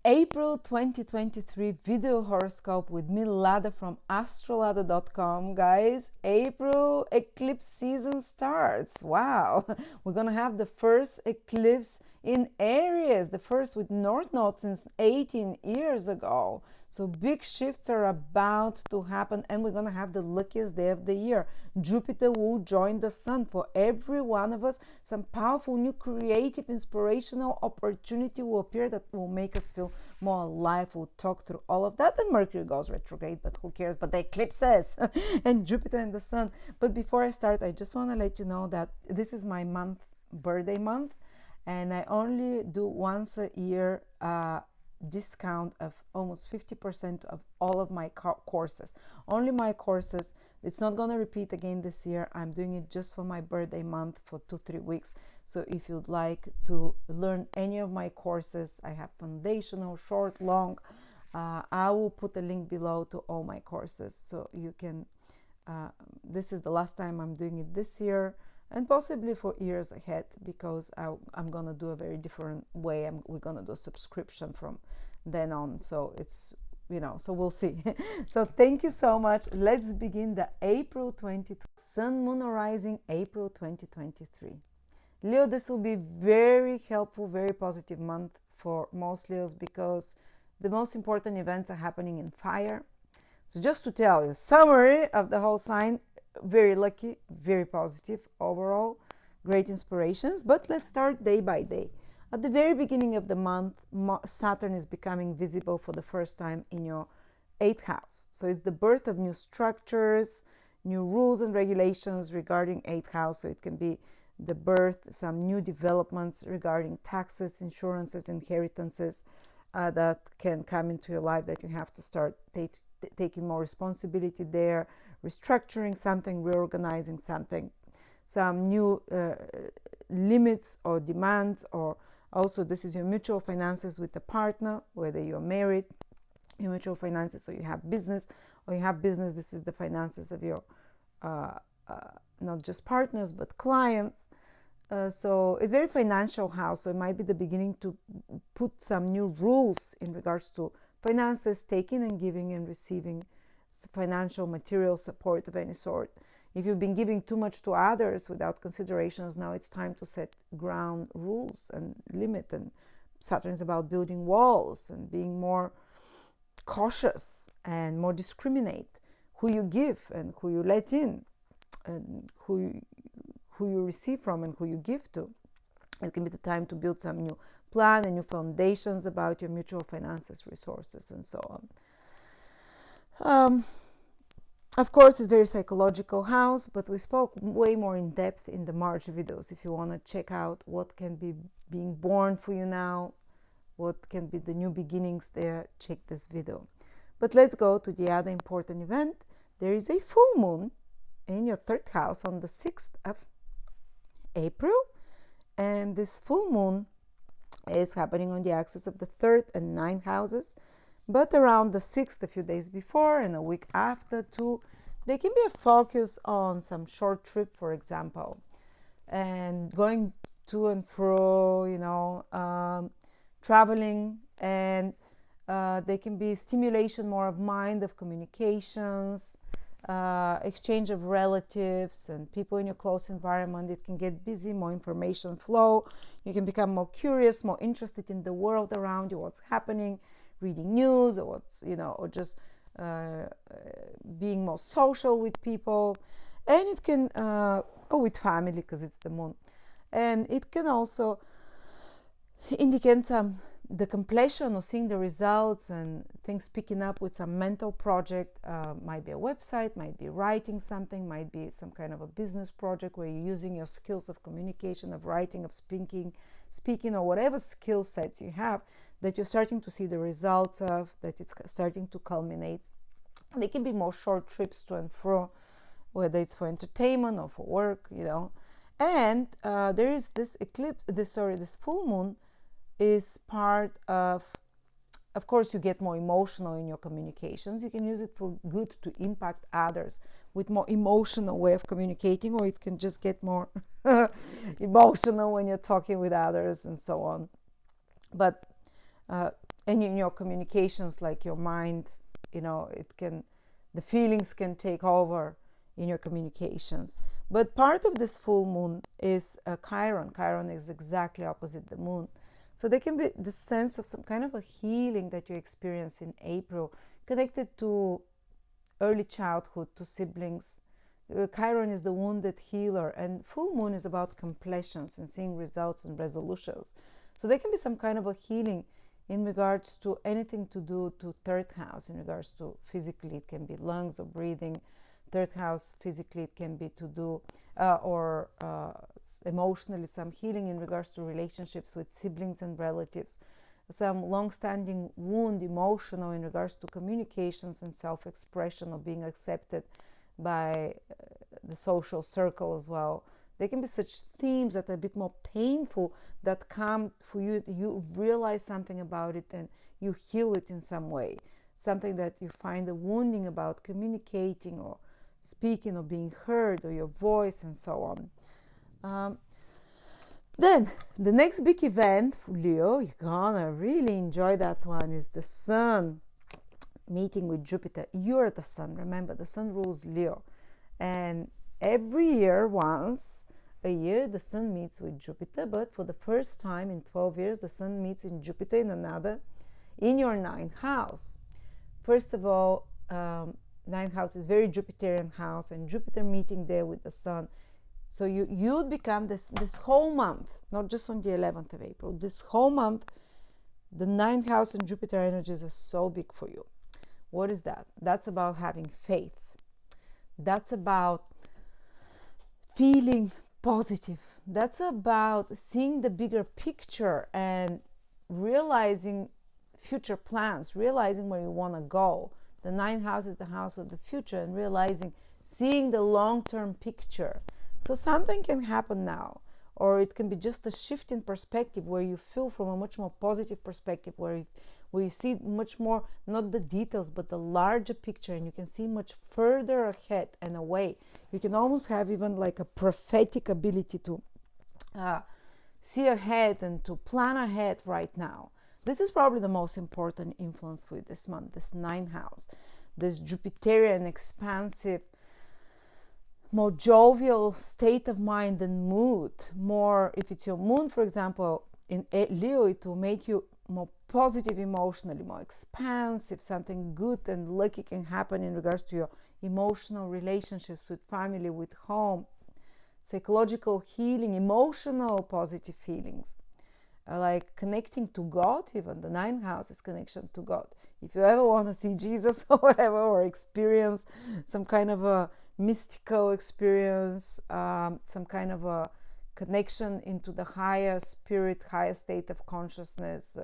April 2023 video horoscope with me, Lada from AstroladaOfficial. Guys, April eclipse season starts. Wow, we're gonna have the first eclipse in Aries, the first with North Node since 18 years ago. So big shifts are about to happen, and we're gonna have the luckiest day of the year. Jupiter will join the sun. For every one of us, some powerful new creative inspirational opportunity will appear that will make us feel more alive. We'll talk through all of that. And Mercury goes retrograde, but who cares? But the eclipses and Jupiter and the sun. But before I start, I just want to let you know that this is my birthday month, and I only do once a year discount of almost 50% of all of my courses. Only my courses. It's not going to repeat again this year. I'm doing it just for my birthday month for 2-3 weeks. So if you'd like to learn any of my courses, I have foundational, short, long. I will put a link below to all my courses, so you can this is the last time I'm doing it this year, and possibly for years ahead, because I'm gonna do a very different way. We're gonna do a subscription from then on, so it's, so we'll see. So thank you so much. Let's begin the April 20, Sun, Moon, Rising, April 2023. Leo, this will be very helpful, very positive month for most Leos, because the most important events are happening in fire. So just to tell you, summary of the whole sign: very lucky, very positive overall, great inspirations. But let's start day by day. At the very beginning of the month, Saturn is becoming visible for the first time in your 8th house. So it's the birth of new structures, new rules and regulations regarding 8th house. So it can be the birth, some new developments regarding taxes, insurances, inheritances that can come into your life, that you have to start taking more responsibility there, restructuring something, reorganizing something, some new limits or demands. Or also, this is your mutual finances with a partner, whether you're married, your mutual finances, so you have business, or you have business. This is the finances of your not just partners but clients. So it's very financial house, so it might be the beginning to put some new rules in regards to finances, taking and giving and receiving financial material support of any sort. If you've been giving too much to others without considerations, now it's time to set ground rules and limit. And Saturn is about building walls and being more cautious and more discriminate who you give and who you let in, and who you receive from and who you give to. It can be the time to build some new plan and new foundations about your mutual finances, resources, and so on. Of course, it's very psychological house, but we spoke way more in depth in the March videos. If you want to check out what can be being born for you now, what can be the new beginnings there, check this video. But let's go to the other important event. There is a full moon in your 3rd house on the 6th of April, and this full moon is happening on the axis of the 3rd and 9th houses. But around the 6th, a few days before and a week after too, there can be a focus on some short trip, for example, and going to and fro, traveling, and there can be stimulation more of mind, of communications, exchange of relatives and people in your close environment. It can get busy, more information flow. You can become more curious, more interested in the world around you, what's happening, reading news, or what's, or just being more social with people. And it can, or with family, because it's the moon. And it can also indicate the completion or seeing the results and things picking up with some mental project. Might be a website, might be writing something, might be some kind of a business project where you're using your skills of communication, of writing, of speaking, or whatever skill sets you have, that you're starting to see the results of, that it's starting to culminate. They can be more short trips to and fro, whether it's for entertainment or for work, And there is this eclipse, this full moon is part of course, you get more emotional in your communications. You can use it for good to impact others with more emotional way of communicating, or it can just get more emotional when you're talking with others and so on. But and in your communications, like your mind, the feelings can take over in your communications. But part of this full moon is Chiron. Chiron is exactly opposite the moon. So there can be the sense of some kind of a healing that you experience in April, connected to early childhood, to siblings. Chiron is the wounded healer, and full moon is about completions and seeing results and resolutions. So there can be some kind of a healing in regards to anything to do to third house, in regards to physically, it can be lungs or breathing. Third house, physically, it can be to do or emotionally, some healing in regards to relationships with siblings and relatives. Some long-standing wound, emotional, in regards to communications and self-expression, or being accepted by the social circle as well. There can be such themes that are a bit more painful that come for you. You realize something about it and you heal it in some way. Something that you find a wounding about communicating or speaking or being heard, or your voice, and so on. Then the next big event for Leo, you're gonna really enjoy that one, is the Sun meeting with Jupiter. You're the Sun. Remember, the Sun rules Leo, and every year, once a year, the Sun meets with Jupiter. But for the first time in 12 years, the Sun meets in Jupiter in your ninth house. First of all, ninth house is very Jupiterian house, and Jupiter meeting there with the Sun. So you'd become this whole month, not just on the 11th of April, this whole month, the ninth house and Jupiter energies are so big for you. What is that? That's about having faith. That's about feeling positive. That's about seeing the bigger picture and realizing future plans, realizing where you want to go. The ninth house is the house of the future, and realizing, seeing the long-term picture. So something can happen now, or it can be just a shift in perspective where you feel from a much more positive perspective, where you see much more, not the details, but the larger picture, and you can see much further ahead and away. You can almost have even like a prophetic ability to see ahead and to plan ahead right now. This is probably the most important influence for you this month, this ninth house, this Jupiterian, expansive, more jovial state of mind and mood. More, if it's your moon, for example, in Leo, it will make you more positive emotionally, more expansive. Something good and lucky can happen in regards to your emotional relationships with family, with home, psychological healing, emotional positive feelings. Like connecting to God, even the ninth house is connection to God. If you ever want to see Jesus or whatever, or experience some kind of a mystical experience, some kind of a connection into the higher spirit, higher state of consciousness,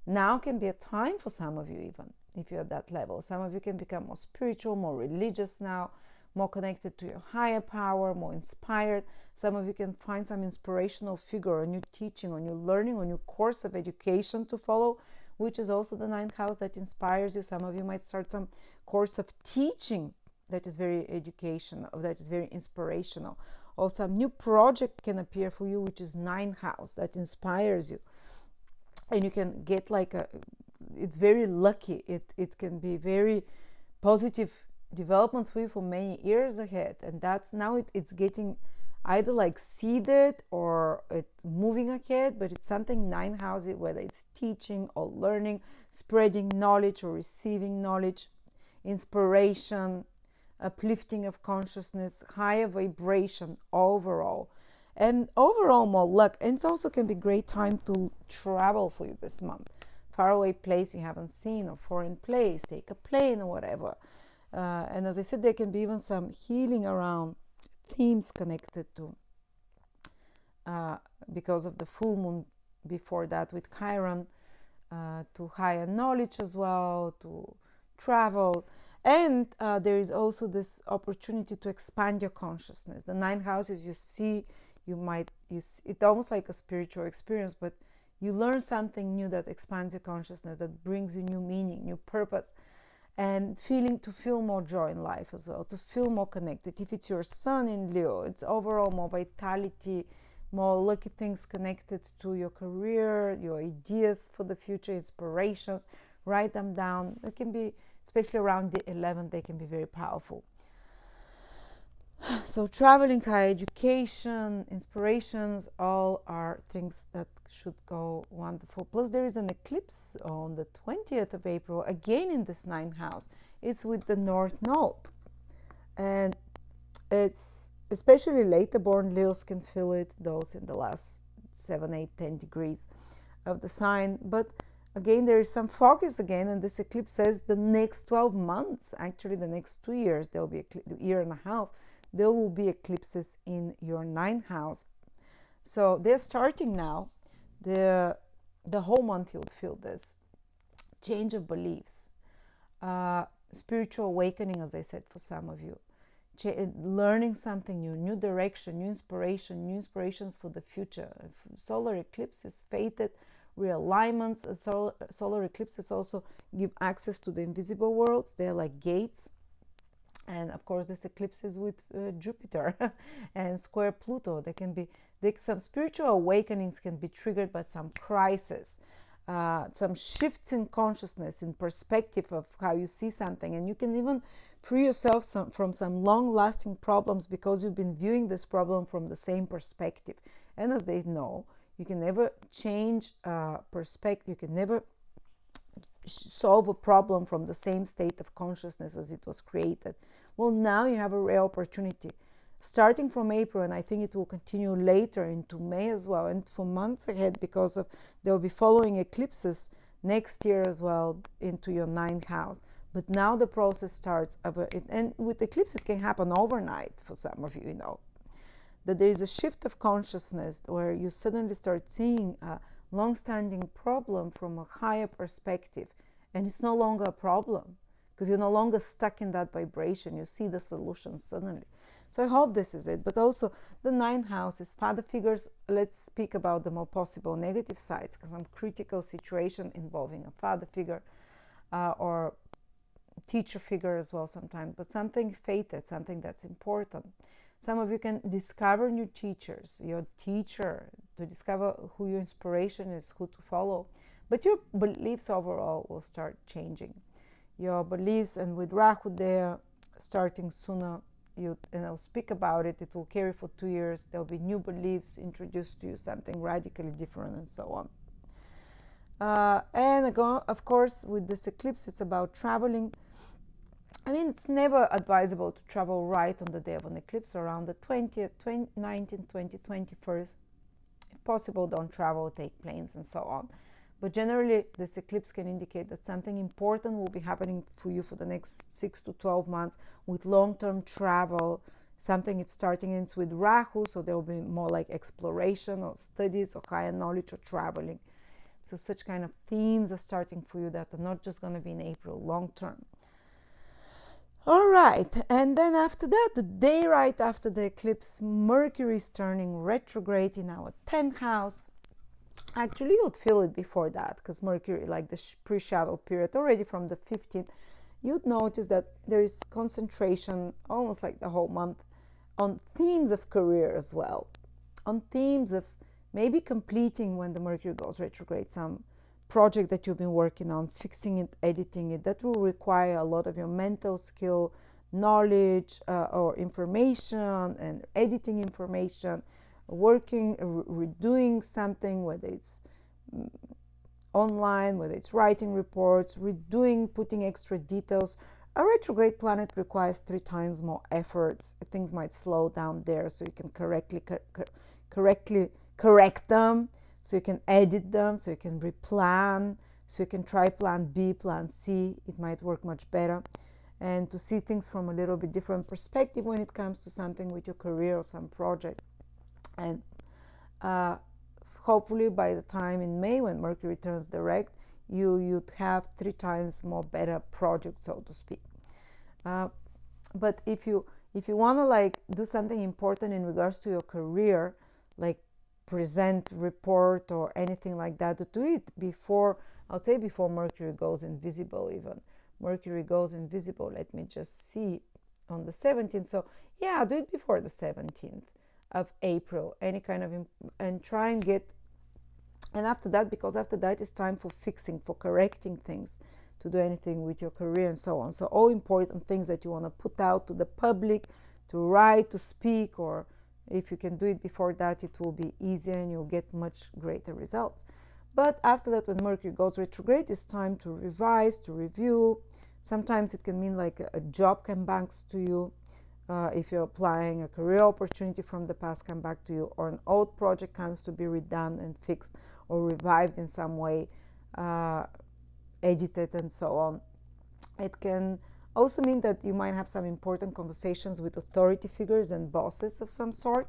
now can be a time for some of you, even if you're at that level. Some of you can become more spiritual, more religious now, more connected to your higher power, more inspired. Some of you can find some inspirational figure, a new teaching, or new learning, or new course of education to follow, which is also the ninth house that inspires you. Some of you might start some course of teaching that is very educational, that is very inspirational. Or some new project can appear for you, which is ninth house, that inspires you. And you can get it's very lucky. It can be very positive developments for you for many years ahead, and that's now it's getting either like seeded or it's moving ahead, but it's something ninth house, whether it's teaching or learning, spreading knowledge or receiving knowledge, inspiration, uplifting of consciousness, higher vibration overall, and overall more luck. And it also can be a great time to travel for you this month. Faraway place you haven't seen, or foreign place, take a plane or whatever. And as I said, there can be even some healing around themes connected to, because of the full moon before that with Chiron, to higher knowledge as well, to travel. And there is also this opportunity to expand your consciousness. The ninth houses, you see it almost like a spiritual experience, but you learn something new that expands your consciousness, that brings you new meaning, new purpose. And to feel more joy in life as well, to feel more connected. If it's your sun in Leo, it's overall more vitality, more lucky things connected to your career, your ideas for the future, inspirations. Write them down. It can be, especially around the 11th, they can be very powerful. So traveling, higher education, inspirations, all are things that should go wonderful. Plus there is an eclipse on the 20th of April, again in this 9th house. It's with the North Node. And it's especially later born Leos can feel it, those in the last 7, 8, 10 degrees of the sign. But again, there is some focus again, and this eclipse says the next 12 months, actually the next 2 years, there will be a year and a half, there will be eclipses in your 9th house. So they're starting now. The whole month you would feel this change of beliefs, spiritual awakening, as I said, for some of you, learning something new, new direction, new inspirations for the future. Solar eclipses, fated realignments. Solar eclipses also give access to the invisible worlds. They're like gates. And of course, this eclipse is with Jupiter and square Pluto. Some spiritual awakenings can be triggered by some crisis, some shifts in consciousness, in perspective of how you see something. And you can even free yourself from some long-lasting problems because you've been viewing this problem from the same perspective. And as they know, you can never change perspective. You can never solve a problem from the same state of consciousness as it was created. Well, now you have a rare opportunity starting from April, and I think it will continue later into May as well, and for months ahead, because of there will be following eclipses next year as well into your 9th house. But now the process starts, and with eclipse it can happen overnight for some of you, you know, that there is a shift of consciousness where you suddenly start seeing a long-standing problem from a higher perspective, and it's no longer a problem because you're no longer stuck in that vibration. You see the solution suddenly. So I hope this is it. But also the 9th house is father figures. Let's speak about the more possible negative sides, because some critical situation involving a father figure or teacher figure as well sometimes, but something fated, something that's important. Some of you can discover new teachers, your teacher, to discover who your inspiration is, who to follow. But your beliefs overall will start changing. Your beliefs, and with Rahu there, starting sooner, and I'll speak about it, it will carry for 2 years. There'll be new beliefs introduced to you, something radically different, and so on. And again, of course, with this eclipse, it's about traveling. I mean, it's never advisable to travel right on the day of an eclipse, around the 20th, 19th, 20th, 21st. If possible, don't travel, take planes, and so on. But generally, this eclipse can indicate that something important will be happening for you for the next 6 to 12 months with long-term travel. Something it's starting in with Rahu, so there will be more like exploration or studies or higher knowledge or traveling. So such kind of themes are starting for you that are not just going to be in April, long-term. All right, and then after that, the day right after the eclipse, Mercury is turning retrograde in our 10th house. Actually, you'd feel it before that, because Mercury, like the pre-shadow period, already from the 15th, you'd notice that there is concentration, almost like the whole month, on themes of career as well, on themes of maybe completing, when the Mercury goes retrograde, some project that you've been working on, fixing it, editing it. That will require a lot of your mental skill, knowledge, or information, and editing information, working, redoing something, whether it's online, whether it's writing reports, redoing, putting extra details. A retrograde planet requires 3 times more efforts. Things might slow down there, so you can correctly correct them, so you can edit them, so you can replan, so you can try plan B, plan C. It might work much better. And to see things from a little bit different perspective when it comes to something with your career or some project. And hopefully by the time in May, when Mercury turns direct, you'd have 3 times more better project, so to speak. But if you want to like do something important in regards to your career, like present, report, or anything like that, to do it before, I'll say before Mercury goes invisible even. Mercury goes invisible, let me just see, on the 17th. So yeah, do it before the 17th. of April, any kind of, and try and get, and after that, because after that it's time for fixing, for correcting things, to do anything with your career and so on. So all important things that you want to put out to the public, to write, to speak, or if you can do it before that, it will be easier and you'll get much greater results. But after that, when Mercury goes retrograde, it's time to revise, to review. Sometimes it can mean like a job comes back to you. If you're applying, a career opportunity from the past come back to you, or an old project comes to be redone and fixed or revived in some way, edited and so on. It can also mean that you might have some important conversations with authority figures and bosses of some sort,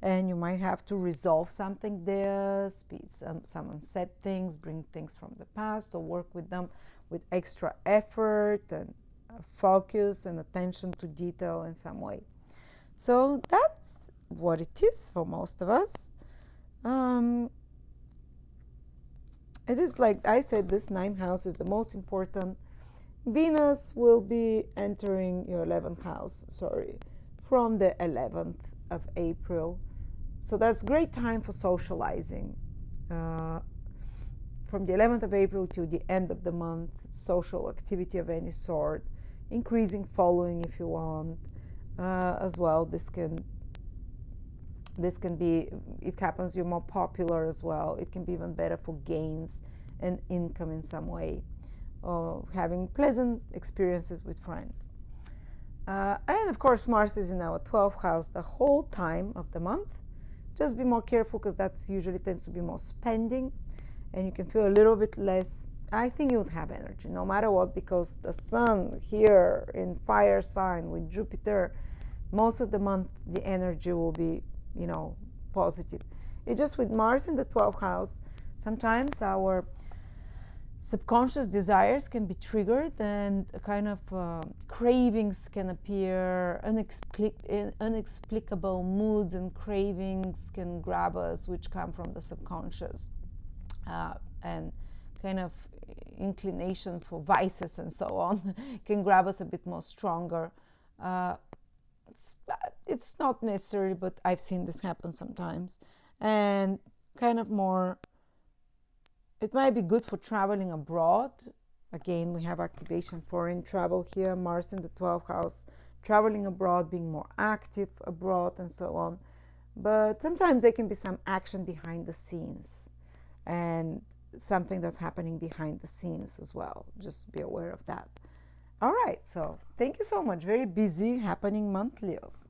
and you might have to resolve something there, speak some unsaid things, bring things from the past, or work with them with extra effort and focus and attention to detail in some way. So that's what it is for most of us. It is like I said, this 9th house is the most important. Venus will be entering your 11th house, from the 11th of April. So that's great time for socializing. From the 11th of April to the end of the month, social activity of any sort, increasing following if you want, as well. This can be, it happens, you're more popular as well. It can be even better for gains and income in some way, or having pleasant experiences with friends. And of course, Mars is in our 12th house the whole time of the month. Just be more careful, because that's usually tends to be more spending, and you can feel a little bit less. I think you would have energy no matter what, because the sun here in fire sign with Jupiter, most of the month the energy will be, positive. It's just with Mars in the 12th house, sometimes our subconscious desires can be triggered, and a kind of cravings can appear, inexplicable moods and cravings can grab us, which come from the subconscious, and kind of inclination for vices and so on can grab us a bit more stronger. It's not necessary, but I've seen this happen sometimes. And kind of more, it might be good for traveling abroad. Again, we have activation foreign travel here, Mars in the 12th house, traveling abroad, being more active abroad and so on. But sometimes there can be some action behind the scenes, and something that's happening behind the scenes as well. Just be aware of that. All right, so thank you so much. Very busy happening month, Leos.